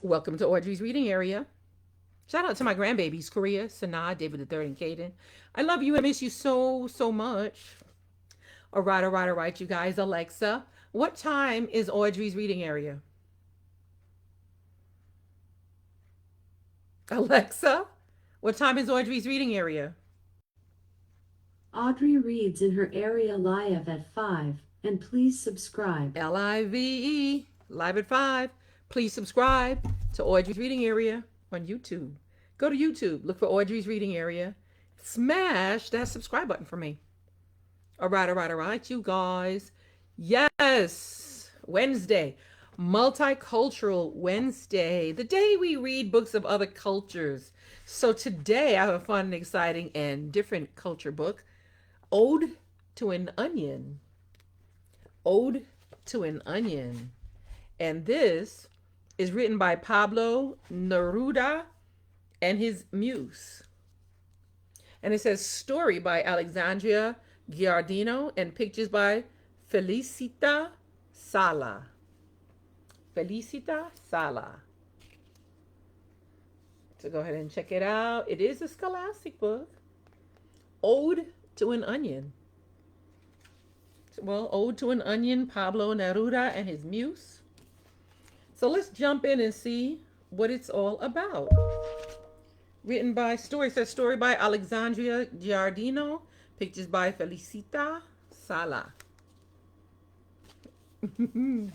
Welcome to Audrey's reading area. Shout out to my grandbabies, Korea, Sanaa, David the Third, and Caden. I love you and miss you so much. All right, you guys. Alexa, what time is Audrey's reading area? Alexa, what time is Audrey's reading area? Audrey reads in her area live at 5, and please subscribe. LIVE, live at 5. Please subscribe to Audrey's reading area on YouTube. Go to YouTube, look for Audrey's reading area. Smash that subscribe button for me. All right, you guys. Yes, Wednesday, Multicultural Wednesday, the day we read books of other cultures. So today I have a fun, exciting, and different culture book, Ode to an Onion. Ode to an Onion. And this is written by Pablo Neruda and his Muse. And it says story by Alexandria, Giardino, and pictures by Felicita Sala. Felicita Sala. So go ahead and check it out. It is a scholastic book. Ode to an Onion. Well, Ode to an Onion, Pablo Neruda and his Muse. So let's jump in and see what it's all about. Written by story, says story by Alexandria Giardino, pictures by Felicita Sala. We're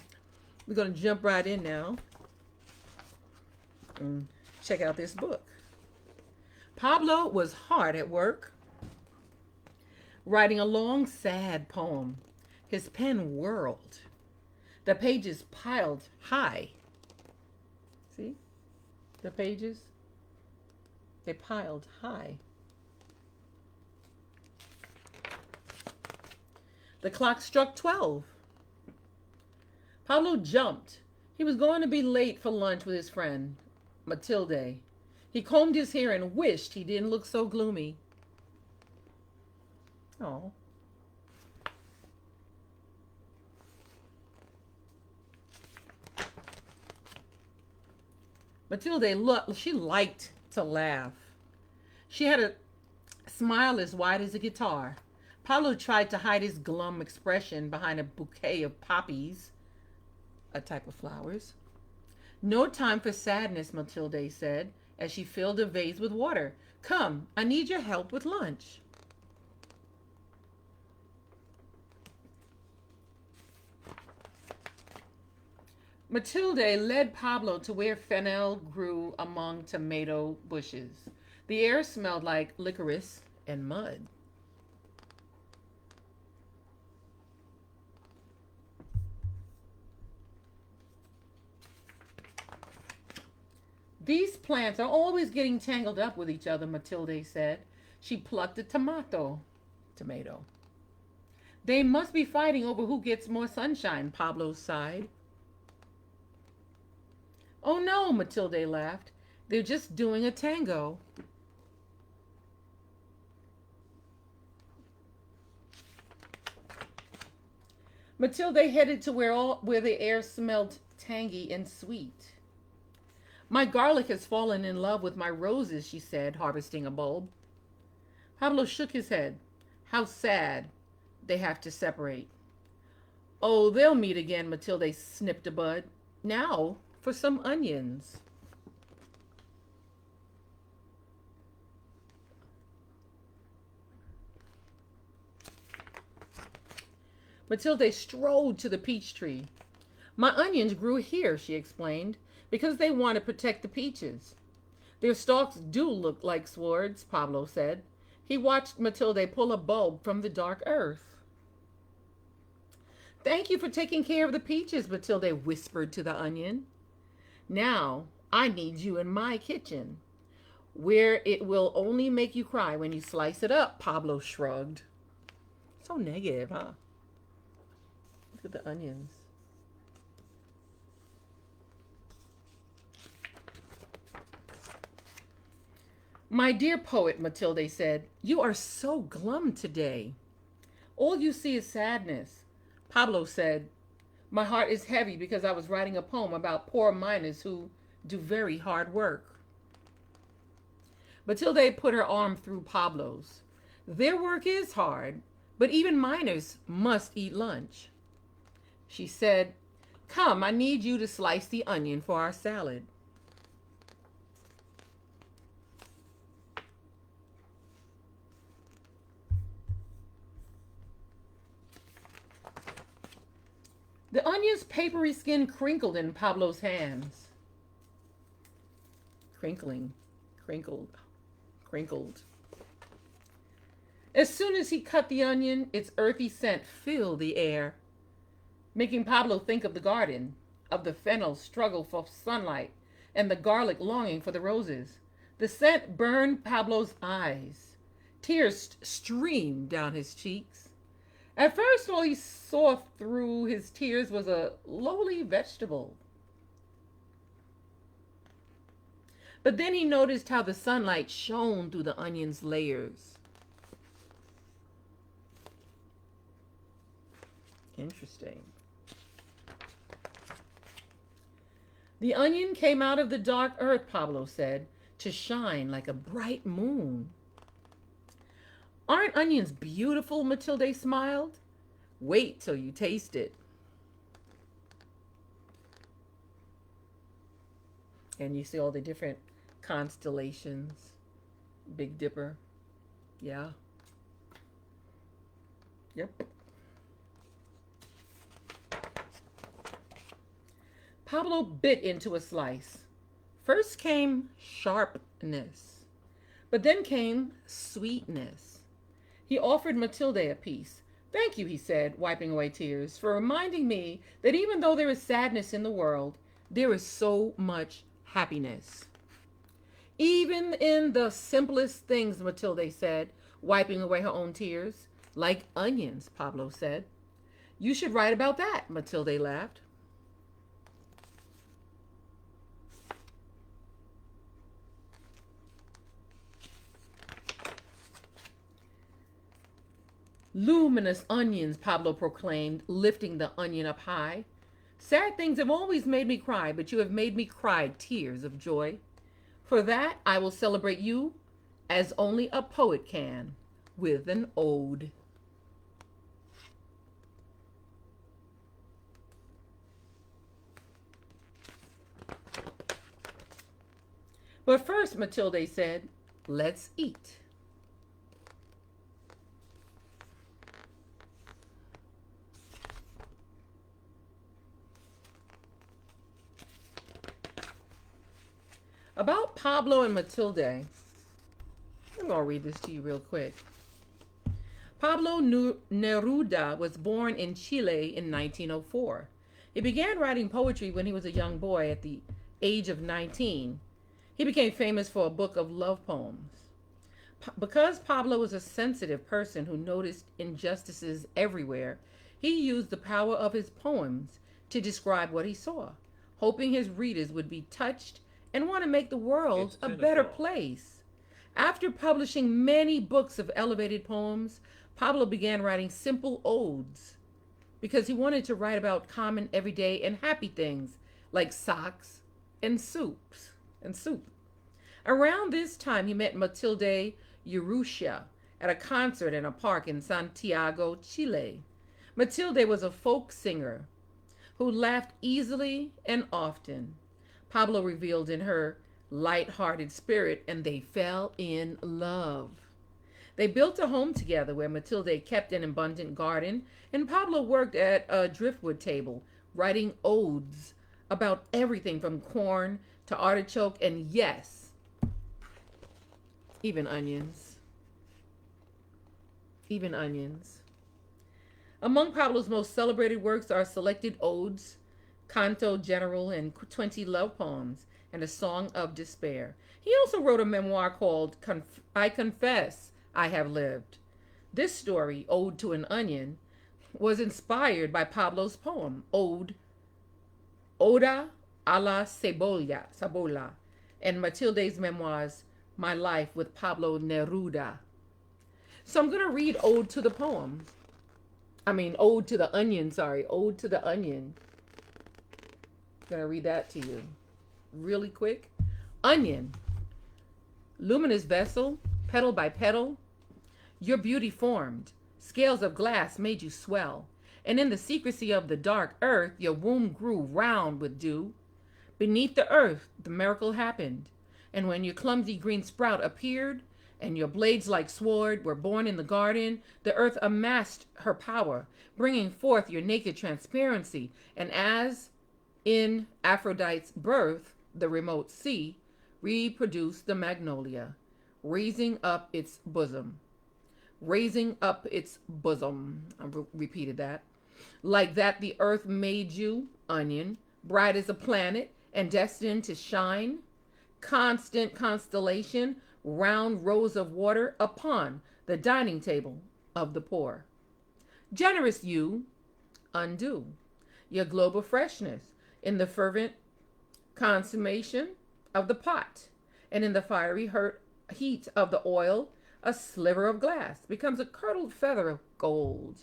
going to jump right in now and check out this book. Pablo was hard at work, writing a long, sad poem. His pen whirled. The pages piled high. See? The pages? They piled high. The clock struck 12. Pablo jumped. He was going to be late for lunch with his friend, Matilde. He combed his hair and wished he didn't look so gloomy. Oh. Matilde, she liked to laugh. She had a smile as wide as a guitar. Pablo tried to hide his glum expression behind a bouquet of poppies, a type of flowers. No time for sadness, Matilde said, as she filled a vase with water. Come, I need your help with lunch. Matilde led Pablo to where fennel grew among tomato bushes. The air smelled like licorice and mud. These plants are always getting tangled up with each other, Matilde said. She plucked a tomato. They must be fighting over who gets more sunshine, Pablo sighed. Oh no, Matilde laughed. They're just doing a tango. Matilde headed to where the air smelled tangy and sweet. My garlic has fallen in love with my roses, she said, harvesting a bulb. Pablo shook his head. How sad they have to separate. Oh, they'll meet again, Matilde snipped a bud. Now for some onions. Matilde strode to the peach tree. My onions grew here, she explained, because they want to protect the peaches. Their stalks do look like swords, Pablo said. He watched Matilde pull a bulb from the dark earth. Thank you for taking care of the peaches, Matilde whispered to the onion. Now, I need you in my kitchen, where it will only make you cry when you slice it up, Pablo shrugged. So negative, huh? Look at the onions. My dear poet, Matilde said, you are so glum today. All you see is sadness. Pablo said, my heart is heavy because I was writing a poem about poor miners who do very hard work. Matilde put her arm through Pablo's. Their work is hard, but even miners must eat lunch. She said, "Come, I need you to slice the onion for our salad." The onion's papery skin crinkled in Pablo's hands. Crinkled. As soon as he cut the onion, its earthy scent filled the air, making Pablo think of the garden, of the fennel struggle for sunlight, and the garlic longing for the roses. The scent burned Pablo's eyes. Tears streamed down his cheeks. At first, all he saw through his tears was a lowly vegetable. But then he noticed how the sunlight shone through the onion's layers. Interesting. The onion came out of the dark earth, Pablo said, to shine like a bright moon. Aren't onions beautiful? Matilde smiled. Wait till you taste it. And you see all the different constellations. Big Dipper. Yeah. Yep. Pablo bit into a slice. First came sharpness, but then came sweetness. He offered Matilde a piece. "Thank you," he said, wiping away tears, "for reminding me that even though there is sadness in the world, there is so much happiness." "Even in the simplest things," Matilde said, wiping away her own tears. "Like onions," Pablo said. "You should write about that," Matilde laughed. "Luminous onions," Pablo proclaimed, lifting the onion up high. "Sad things have always made me cry, but you have made me cry tears of joy. For that, I will celebrate you as only a poet can, with an ode." "But first," Matilde said, "let's eat." About Pablo and Matilde, I'm going to read this to you real quick. Pablo Neruda was born in Chile in 1904. He began writing poetry when he was a young boy at the age of 19. He became famous for a book of love poems. Because Pablo was a sensitive person who noticed injustices everywhere, he used the power of his poems to describe what he saw, hoping his readers would be touched and want to make the world a better place. After publishing many books of elevated poems, Pablo began writing simple odes because he wanted to write about common, everyday, and happy things like socks and soup. Around this time, he met Matilde Urrutia at a concert in a park in Santiago, Chile. Matilde was a folk singer who laughed easily and often. Pablo revealed in her light-hearted spirit, and they fell in love. They built a home together where Matilde kept an abundant garden, and Pablo worked at a driftwood table, writing odes about everything from corn to artichoke, and yes, even onions. Among Pablo's most celebrated works are selected odes, canto general, and 20 love poems, and a song of despair. He also wrote a memoir called I Confess I Have Lived. This story, Ode to an Onion, was inspired by Pablo's poem, Oda a la Cebolla, and Matilde's memoirs, My Life with Pablo Neruda. So I'm going to read Ode to the Onion, Ode to the Onion. I'm going to read that to you. really quick. Onion, luminous vessel, petal by petal, your beauty formed. Scales of glass made you swell. And in the secrecy of the dark earth, your womb grew round with dew. Beneath the earth, the miracle happened. And when your clumsy green sprout appeared, and your blades like sword were born in the garden, the earth amassed her power, bringing forth your naked transparency. And as in Aphrodite's birth, the remote sea reproduced the magnolia, raising up its bosom. Raising up its bosom. I repeated that. Like that, the earth made you, onion, bright as a planet and destined to shine. Constant constellation, round rows of water upon the dining table of the poor. Generous you, undo your globe of freshness in the fervent consummation of the pot, and in the fiery heat of the oil, a sliver of glass becomes a curdled feather of gold.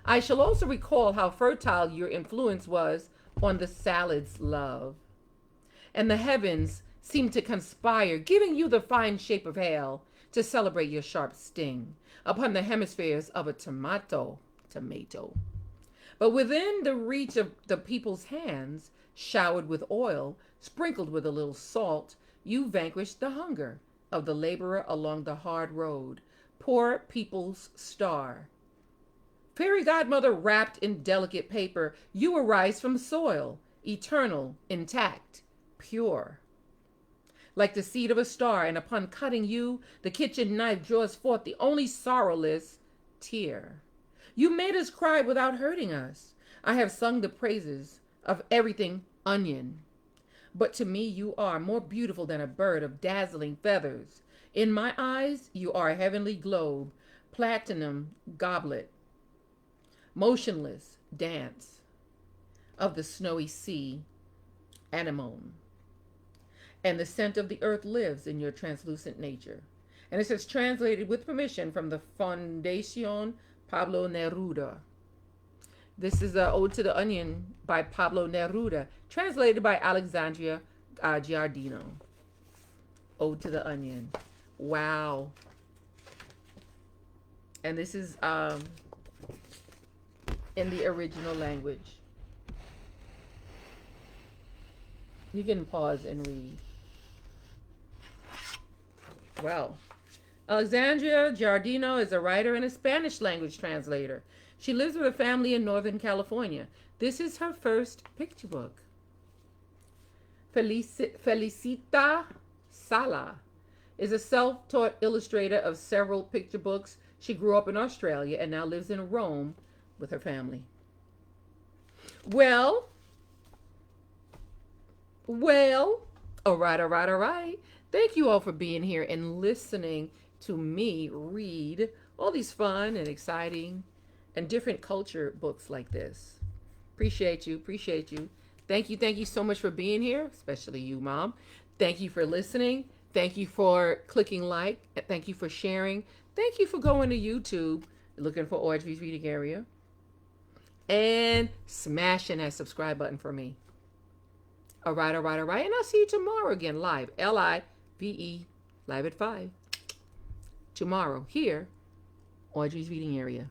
I shall also recall how fertile your influence was on the salad's love. And the heavens seemed to conspire, giving you the fine shape of hail to celebrate your sharp sting upon the hemispheres of a tomato. But within the reach of the people's hands, showered with oil, sprinkled with a little salt, you vanquished the hunger of the laborer along the hard road, poor people's star. Fairy godmother wrapped in delicate paper, you arise from soil, eternal, intact, pure. Like the seed of a star, and upon cutting you, the kitchen knife draws forth the only sorrowless tear. You made us cry without hurting us. I have sung the praises of everything onion. But to me you are more beautiful than a bird of dazzling feathers. In my eyes you are a heavenly globe, platinum goblet, motionless dance of the snowy sea, anemone. And the scent of the earth lives in your translucent nature. And it says, translated with permission from the Fundación Pablo Neruda. This is an Ode to the Onion by Pablo Neruda, translated by Alexandria Giardino. Ode to the Onion. Wow. And this is in the original language. You can pause and read. Well, Alexandria Giardino is a writer and a Spanish language translator. She lives with a family in Northern California. This is her first picture book. Felicita Sala is a self-taught illustrator of several picture books. She grew up in Australia and now lives in Rome with her family. Well, all right. Thank you all for being here and listening to me read all these fun and exciting and different culture books like this. Appreciate you. Thank you so much for being here, especially you, Mom. Thank you for listening. Thank you for clicking like. Thank you for sharing. Thank you for going to YouTube, looking for Audrey's Reading Area, and smashing that subscribe button for me. All right. And I'll see you tomorrow again, live, Live, live at 5. Tomorrow, here, Audrey's Reading Area.